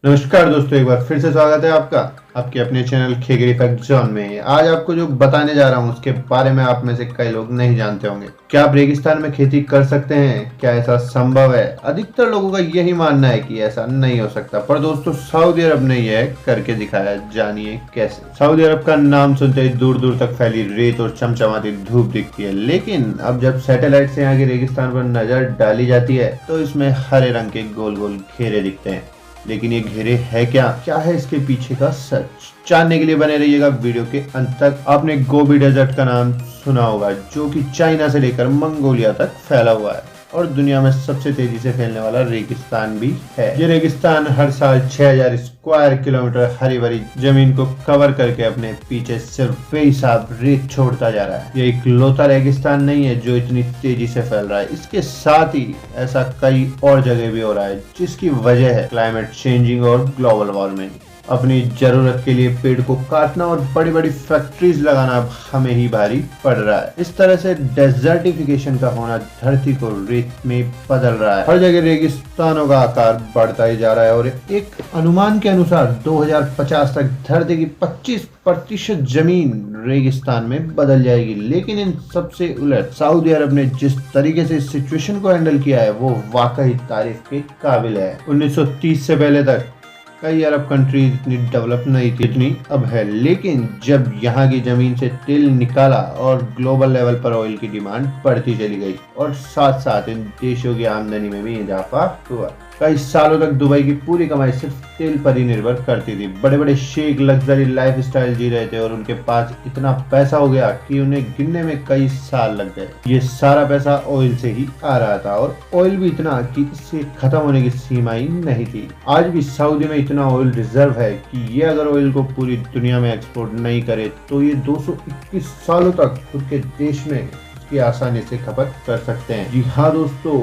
नमस्कार दोस्तों, एक बार फिर से स्वागत है आपका आपके अपने चैनल खेगरी फैक्ट जोन में। आज आपको जो बताने जा रहा हूँ उसके बारे में आप में से कई लोग नहीं जानते होंगे। क्या आप रेगिस्तान में खेती कर सकते हैं? क्या ऐसा संभव है? अधिकतर लोगों का यही मानना है कि ऐसा नहीं हो सकता, पर दोस्तों सऊदी अरब ने यह करके दिखाया। जानिए कैसे। सऊदी अरब का नाम सुनते ही दूर दूर तक फैली रेत और चमचमाती धूप दिखती है, लेकिन अब जब सैटेलाइट से यहाँ के रेगिस्तान पर नजर डाली जाती है तो इसमें हरे रंग के गोल गोल घेरे दिखते हैं। लेकिन ये घेरे है क्या है इसके पीछे का सच? जानने के लिए बने रहिएगा वीडियो के अंत तक। आपने गोबी डेजर्ट का नाम सुना होगा, जो कि चाइना से लेकर मंगोलिया तक फैला हुआ है और दुनिया में सबसे तेजी से फैलने वाला रेगिस्तान भी है। ये रेगिस्तान हर साल 6000 स्क्वायर किलोमीटर हरी भरी जमीन को कवर करके अपने पीछे सिर्फ बेहिसाब रेत छोड़ता जा रहा है। ये इकलौता रेगिस्तान नहीं है जो इतनी तेजी से फैल रहा है, इसके साथ ही ऐसा कई और जगह भी हो रहा है, जिसकी वजह है क्लाइमेट चेंजिंग और ग्लोबल वार्मिंग। अपनी जरूरत के लिए पेड़ को काटना और बड़ी बड़ी फैक्ट्रीज लगाना अब हमें ही भारी पड़ रहा है। इस तरह से डेजर्टिफिकेशन का होना धरती को रेत में बदल रहा है। हर जगह रेगिस्तानों का आकार बढ़ता ही जा रहा है और एक अनुमान के अनुसार 2050 तक धरती की 25% जमीन रेगिस्तान में बदल जाएगी। लेकिन इन सबसे उलट सऊदी अरब ने जिस तरीके से इस सिचुएशन को हैंडल किया है वो वाकई तारीफ के काबिल है। 1930 से पहले तक कई अरब कंट्रीज इतनी डेवलप नहीं थी जितनी अब है, लेकिन जब यहाँ की जमीन से तेल निकाला और ग्लोबल लेवल पर ऑयल की डिमांड बढ़ती चली गई और साथ साथ इन देशों की आमदनी में भी इजाफा हुआ। कई सालों तक दुबई की पूरी कमाई सिर्फ तेल पर ही निर्भर करती थी। बड़े बड़े शेख लग्जरी लाइफ स्टाइल जी रहे थे और उनके पास इतना पैसा हो गया कि उन्हें गिनने में कई साल लग गए। ये सारा पैसा ऑयल से ही आ रहा था और ऑयल भी इतना कि इससे खत्म होने की सीमा ही नहीं थी। आज भी सऊदी में इतना ऑयल रिजर्व है कि ये अगर ऑयल को पूरी दुनिया में एक्सपोर्ट नहीं करे तो ये 221 सालों तक खुद के देश में इसकी आसानी से खपत कर सकते हैं। जी हाँ दोस्तों,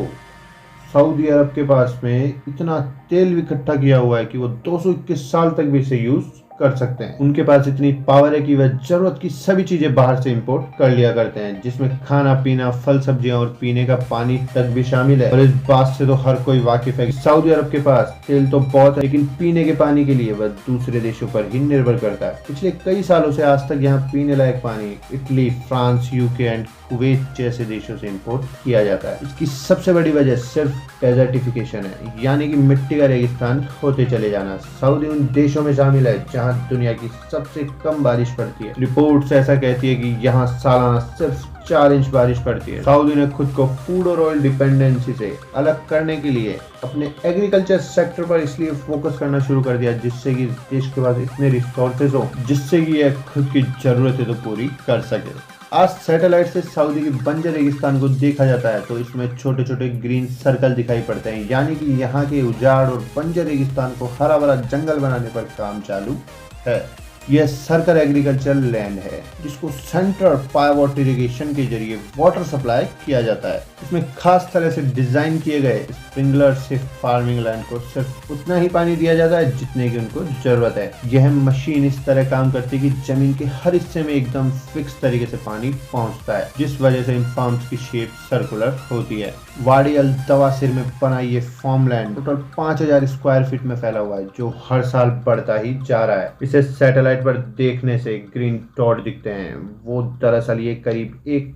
सऊदी अरब के पास में इतना तेल इकट्ठा किया हुआ है कि वो 221 साल तक भी इसे यूज कर सकते हैं। उनके पास इतनी पावर है कि वह जरूरत की सभी चीजें बाहर से इंपोर्ट कर लिया करते हैं, जिसमें खाना पीना, फल सब्जियां और पीने का पानी तक भी शामिल है। और इस बात से तो हर कोई वाकिफ है कि सऊदी अरब के पास तेल तो बहुत है, लेकिन पीने के पानी के लिए वह दूसरे देशों पर ही निर्भर करता है। पिछले कई सालों से आज तक यहाँ पीने लायक पानी Italy, France, UK and Kuwait जैसे देशों से इंपोर्ट किया जाता है। इसकी सबसे बड़ी वजह सिर्फ डेजर्टिफिकेशन है, यानी कि मिट्टी का रेगिस्तान होते चले जाना। सऊदी उन देशों में शामिल है जहां दुनिया की सबसे कम बारिश पड़ती है। रिपोर्ट्स ऐसा कहती है कि यहाँ सालाना सिर्फ 4 इंच बारिश पड़ती है। सऊदी ने खुद को फूड और ऑयल डिपेंडेंसी से अलग करने के लिए अपने एग्रीकल्चर सेक्टर पर इसलिए फोकस करना शुरू कर दिया, जिससे कि देश के पास इतने रिसोर्सेज हो जिससे कि यह खुद की जरूरतें तो पूरी कर सके। आज सैटेलाइट से सऊदी की बंजर रेगिस्तान को देखा जाता है तो इसमें छोटे छोटे ग्रीन सर्कल दिखाई पड़ते हैं, यानी कि यहाँ के उजाड़ और बंजर रेगिस्तान को हरा भरा जंगल बनाने पर काम चालू है। यह सर्कल एग्रीकल्चर लैंड है जिसको सेंट्रल पाइवट इरिगेशन के जरिए वाटर सप्लाई किया जाता है। इसमें खास तरह से डिजाइन किए गए स्प्रिंकलर से फार्मिंग लैंड को सिर्फ उतना ही पानी दिया जाता है जितने की उनको जरूरत है। यह मशीन इस तरह काम करती है कि जमीन के हर हिस्से में एकदम फिक्स तरीके से पानी पहुंचता है, जिस वजह से इन फार्म्स की शेप सर्कुलर होती है। वाडी अल दवासिर में बना ये farm land total 5000 square feet में फैला हुआ है, जो हर साल बढ़ता ही जा रहा है। इसे सैटेलाइट पर देखने से ग्रीन डॉट दिखते हैं, वो दरअसल ये करीब 1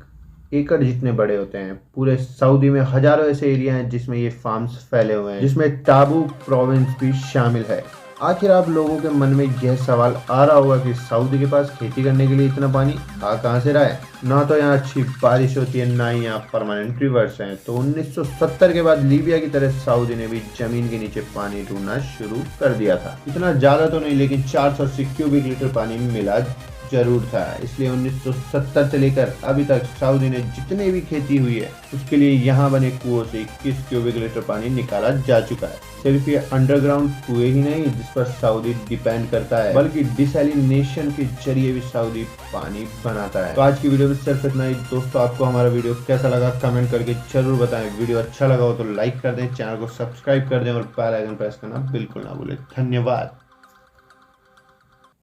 एकड़ जितने बड़े होते हैं। पूरे सऊदी में हजारों ऐसे एरिया हैं जिसमें ये फार्म्स फैले हुए हैं, जिसमें टाबू प्रोविंस भी शामिल है। आखिर आप लोगों के मन में यह सवाल आ रहा होगा कि सऊदी के पास खेती करने के लिए इतना पानी आ कहां से रहा है? ना तो यहाँ अच्छी बारिश होती है, ना ही यहाँ परमानेंट रिवर्स हैं। तो 1970 के बाद लीबिया की तरह सऊदी ने भी जमीन के नीचे पानी ढूंढना शुरू कर दिया था। इतना ज्यादा तो नहीं, लेकिन 480 क्यूबिक लीटर पानी मिला जरूर था। इसलिए 1970 से लेकर अभी तक सऊदी ने जितने भी खेती हुई है उसके लिए यहाँ बने कुओं से 21 क्यूबिक लीटर पानी निकाला जा चुका है। सिर्फ ये अंडरग्राउंड कुएं ही नहीं जिस पर सऊदी डिपेंड करता है, बल्कि डिसैलिनेशन के जरिए भी सऊदी पानी बनाता है। तो आज की वीडियो में सिर्फ इतना ही दोस्तों। आपको हमारा वीडियो कैसा लगा कमेंट करके जरूर बताएं। वीडियो अच्छा लगा हो तो लाइक कर दें, चैनल को सब्सक्राइब कर दें और बेल आइकन प्रेस करना बिल्कुल ना भूलें। धन्यवाद।